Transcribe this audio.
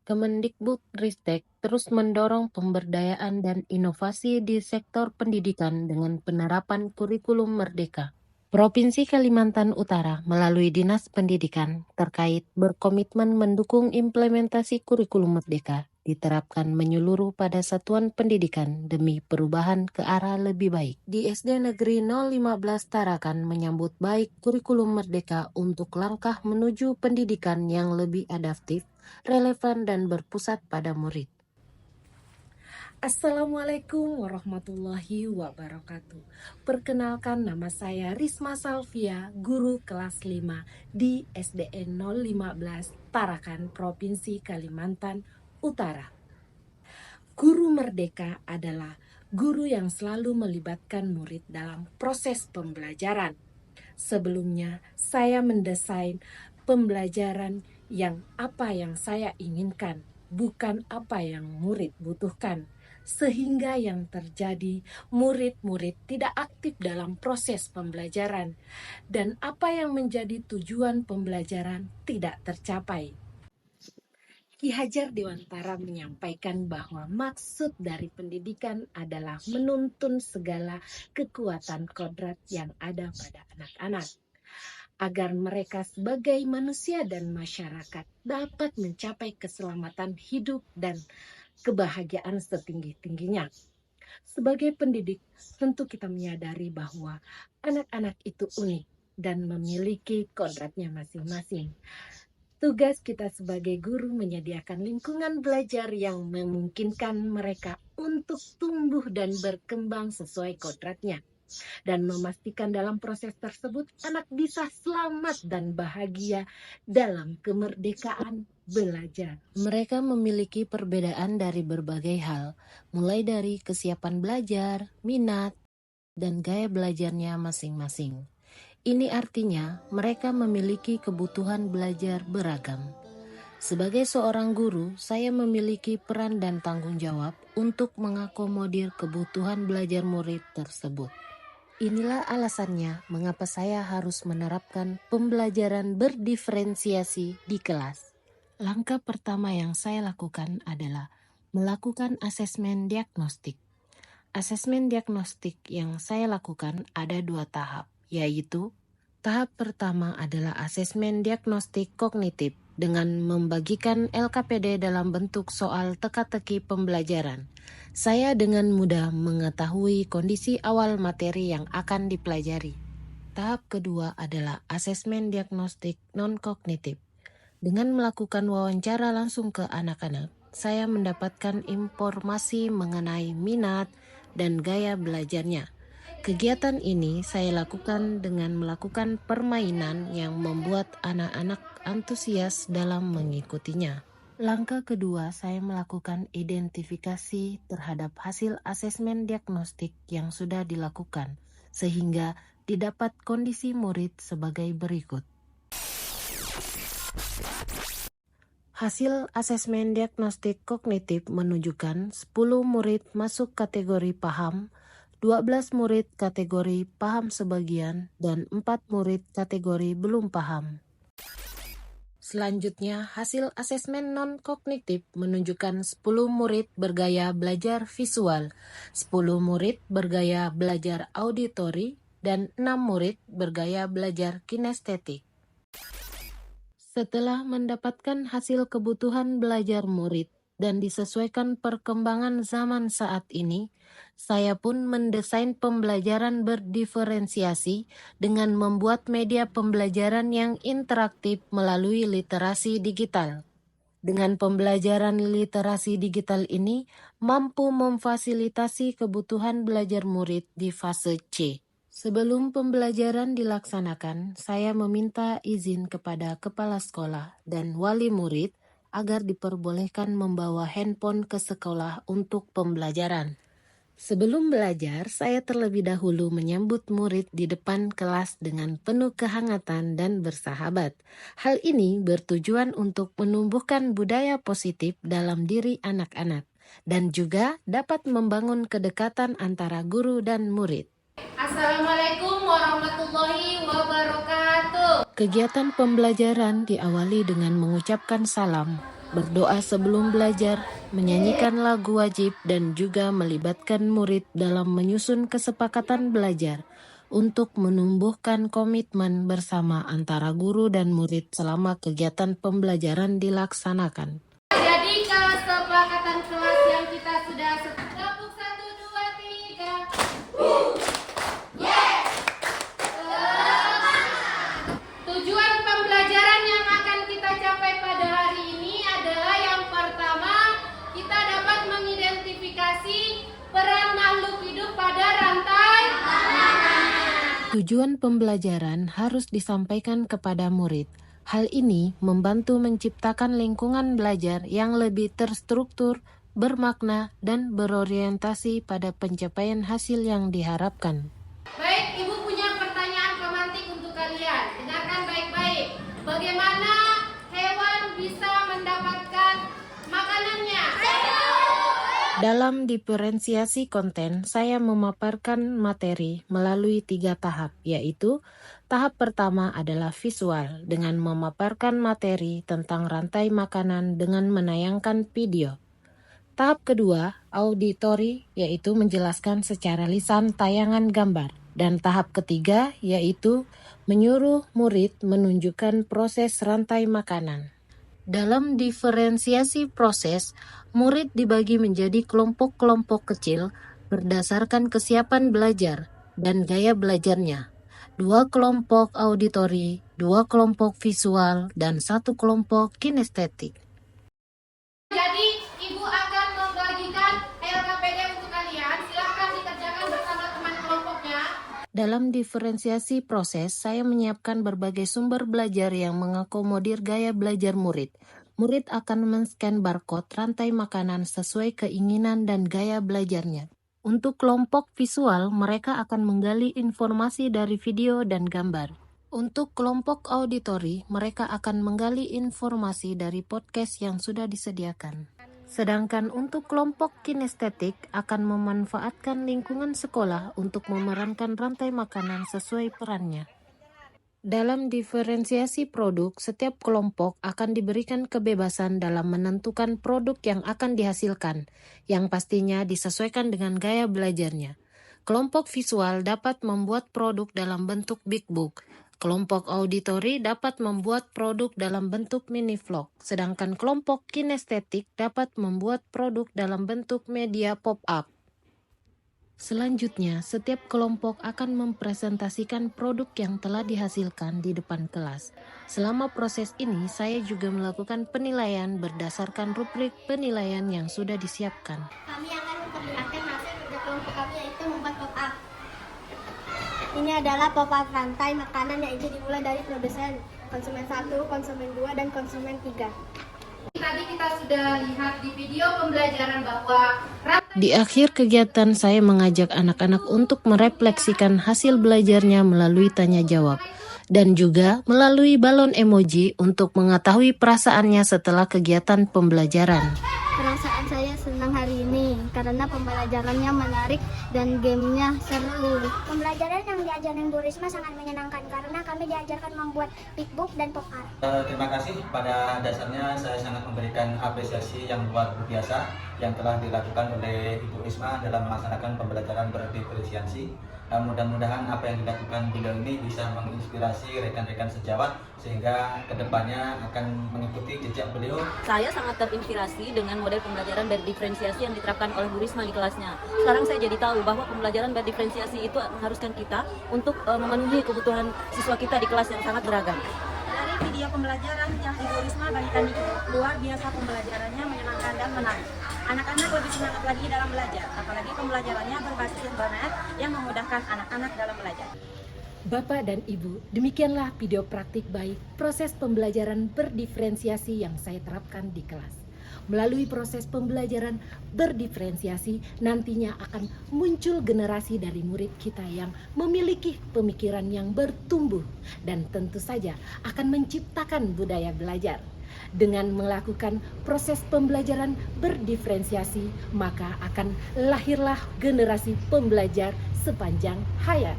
Kemendikbudristek terus mendorong pemberdayaan dan inovasi di sektor pendidikan dengan penerapan kurikulum merdeka. Provinsi Kalimantan Utara melalui Dinas Pendidikan terkait berkomitmen mendukung implementasi kurikulum merdeka diterapkan menyeluruh pada satuan pendidikan demi perubahan ke arah lebih baik. Di SD Negeri 015 Tarakan menyambut baik kurikulum merdeka untuk langkah menuju pendidikan yang lebih adaptif, relevan, dan berpusat pada murid. Assalamualaikum warahmatullahi wabarakatuh. Perkenalkan, nama saya Risma Salvia, guru kelas 5 di SDN 015 Tarakan, Provinsi Kalimantan Utara. Guru merdeka adalah guru yang selalu melibatkan murid dalam proses pembelajaran. Sebelumnya, saya mendesain pembelajaran apa yang saya inginkan, bukan apa yang murid butuhkan. Sehingga yang terjadi, murid-murid tidak aktif dalam proses pembelajaran, dan apa yang menjadi tujuan pembelajaran tidak tercapai. Ki Hajar Dewantara menyampaikan bahwa maksud dari pendidikan adalah menuntun segala kekuatan kodrat yang ada pada anak-anak, agar mereka sebagai manusia dan masyarakat dapat mencapai keselamatan hidup dan kebahagiaan setinggi-tingginya. Sebagai pendidik, tentu kita menyadari bahwa anak-anak itu unik dan memiliki kodratnya masing-masing. Tugas kita sebagai guru menyediakan lingkungan belajar yang memungkinkan mereka untuk tumbuh dan berkembang sesuai kodratnya, dan memastikan dalam proses tersebut anak bisa selamat dan bahagia dalam kemerdekaan belajar. Mereka memiliki perbedaan dari berbagai hal, mulai dari kesiapan belajar, minat, dan gaya belajarnya masing-masing. Ini artinya mereka memiliki kebutuhan belajar beragam. Sebagai seorang guru, saya memiliki peran dan tanggung jawab untuk mengakomodir kebutuhan belajar murid tersebut. Inilah alasannya mengapa saya harus menerapkan pembelajaran berdiferensiasi di kelas. Langkah pertama yang saya lakukan adalah melakukan asesmen diagnostik. Asesmen diagnostik yang saya lakukan ada 2 tahap, yaitu tahap pertama adalah asesmen diagnostik kognitif dengan membagikan LKPD dalam bentuk soal teka-teki pembelajaran. Saya dengan mudah mengetahui kondisi awal materi yang akan dipelajari. Tahap kedua adalah asesmen diagnostik non-kognitif. Dengan melakukan wawancara langsung ke anak-anak, saya mendapatkan informasi mengenai minat dan gaya belajarnya. Kegiatan ini saya lakukan dengan melakukan permainan yang membuat anak-anak antusias dalam mengikutinya. Langkah kedua, saya melakukan identifikasi terhadap hasil asesmen diagnostik yang sudah dilakukan, sehingga didapat kondisi murid sebagai berikut. Hasil asesmen diagnostik kognitif menunjukkan 10 murid masuk kategori paham, 12 murid kategori paham sebagian, dan 4 murid kategori belum paham. Selanjutnya, hasil asesmen non-kognitif menunjukkan 10 murid bergaya belajar visual, 10 murid bergaya belajar auditori, dan 6 murid bergaya belajar kinestetik. Setelah mendapatkan hasil kebutuhan belajar murid dan disesuaikan perkembangan zaman saat ini, saya pun mendesain pembelajaran berdiferensiasi dengan membuat media pembelajaran yang interaktif melalui literasi digital. Dengan pembelajaran literasi digital ini mampu memfasilitasi kebutuhan belajar murid di fase C. Sebelum pembelajaran dilaksanakan, saya meminta izin kepada kepala sekolah dan wali murid agar diperbolehkan membawa handphone ke sekolah untuk pembelajaran. Sebelum belajar, saya terlebih dahulu menyambut murid di depan kelas dengan penuh kehangatan dan bersahabat. Hal ini bertujuan untuk menumbuhkan budaya positif dalam diri anak-anak dan juga dapat membangun kedekatan antara guru dan murid. Assalamualaikum warahmatullahi wabarakatuh. Kegiatan pembelajaran diawali dengan mengucapkan salam. berdoa sebelum belajar, menyanyikan lagu wajib, dan juga melibatkan murid dalam menyusun kesepakatan belajar untuk menumbuhkan komitmen bersama antara guru dan murid selama kegiatan pembelajaran dilaksanakan. Jadi kesepakatan kelas yang kita sudah tepuk 1, 2, 3. Yes. Tujuan pembelajaran yang akan kita capai pada hari ini adalah yang pertama, kita dapat mengidentifikasi peran makhluk hidup pada rantai makanan. Tujuan pembelajaran harus disampaikan kepada murid. Hal ini membantu menciptakan lingkungan belajar yang lebih terstruktur, bermakna, dan berorientasi pada pencapaian hasil yang diharapkan. Baik, Ibu punya pertanyaan pemantik untuk kalian. Dengarkan baik-baik. Bagaimana hewan bisa mendapatkan makanannya? Dalam diferensiasi konten, saya memaparkan materi melalui 3 tahap, yaitu tahap pertama adalah visual, dengan memaparkan materi tentang rantai makanan dengan menayangkan video. Tahap kedua, auditory, yaitu menjelaskan secara lisan tayangan gambar. Dan tahap ketiga, yaitu menyuruh murid menunjukkan proses rantai makanan. Dalam diferensiasi proses, murid dibagi menjadi kelompok-kelompok kecil berdasarkan kesiapan belajar dan gaya belajarnya. 2 kelompok auditori, 2 kelompok visual, dan 1 kelompok kinestetik. Jadi, Ibu akan membagikan LKPD untuk kalian. Silahkan dikerjakan bersama teman kelompoknya. Dalam diferensiasi proses, saya menyiapkan berbagai sumber belajar yang mengakomodir gaya belajar murid. Murid akan men-scan barcode rantai makanan sesuai keinginan dan gaya belajarnya. Untuk kelompok visual, mereka akan menggali informasi dari video dan gambar. Untuk kelompok auditori, mereka akan menggali informasi dari podcast yang sudah disediakan. Sedangkan untuk kelompok kinestetik akan memanfaatkan lingkungan sekolah untuk memerankan rantai makanan sesuai perannya. Dalam diferensiasi produk, setiap kelompok akan diberikan kebebasan dalam menentukan produk yang akan dihasilkan, yang pastinya disesuaikan dengan gaya belajarnya. Kelompok visual dapat membuat produk dalam bentuk big book. Kelompok auditori dapat membuat produk dalam bentuk mini vlog, sedangkan kelompok kinestetik dapat membuat produk dalam bentuk media pop-up. Selanjutnya, setiap kelompok akan mempresentasikan produk yang telah dihasilkan di depan kelas. Selama proses ini, saya juga melakukan penilaian berdasarkan rubrik penilaian yang sudah disiapkan. Kami akan memperlihatkan hasil kerja kelompok kami, yaitu membuat pop-up. Ini adalah pop-up rantai makanan, yaitu dimulai dari produsen, konsumen 1, konsumen 2, dan konsumen 3. Tadi kita sudah lihat di video pembelajaran bahwa Di akhir kegiatan, saya mengajak anak-anak untuk merefleksikan hasil belajarnya melalui tanya jawab, dan juga melalui balon emoji untuk mengetahui perasaannya setelah kegiatan pembelajaran. Perasaan saya senang hari ini karena pembelajarannya menarik dan gamenya seru. Pembelajaran yang diajarkan Bu Risma sangat menyenangkan karena kami diajarkan membuat pickbook dan pop-art. Terima kasih. Pada dasarnya saya sangat memberikan apresiasi yang luar biasa yang telah dilakukan oleh Ibu Risma dalam melaksanakan pembelajaran berdiferensiasi. Mudah-mudahan apa yang dilakukan beliau ini bisa menginspirasi rekan-rekan sejawat sehingga kedepannya akan mengikuti jejak beliau. Saya sangat terinspirasi dengan model pembelajaran berdiferensiasi yang diterapkan oleh Bu Risma di kelasnya. Sekarang saya jadi tahu bahwa pembelajaran berdiferensiasi itu mengharuskan kita untuk memenuhi kebutuhan siswa kita di kelas yang sangat beragam. Dari video pembelajaran yang Ibu Risma bagikan itu, luar biasa pembelajarannya menyenangkan dan menarik. Anak-anak lebih semangat lagi dalam belajar, apalagi pembelajarannya berbasis internet yang memudahkan anak-anak dalam belajar. Bapak dan Ibu, demikianlah video praktik baik proses pembelajaran berdiferensiasi yang saya terapkan di kelas. Melalui proses pembelajaran berdiferensiasi, nantinya akan muncul generasi dari murid kita yang memiliki pemikiran yang bertumbuh dan tentu saja akan menciptakan budaya belajar. Dengan melakukan proses pembelajaran berdiferensiasi, maka akan lahirlah generasi pembelajar sepanjang hayat.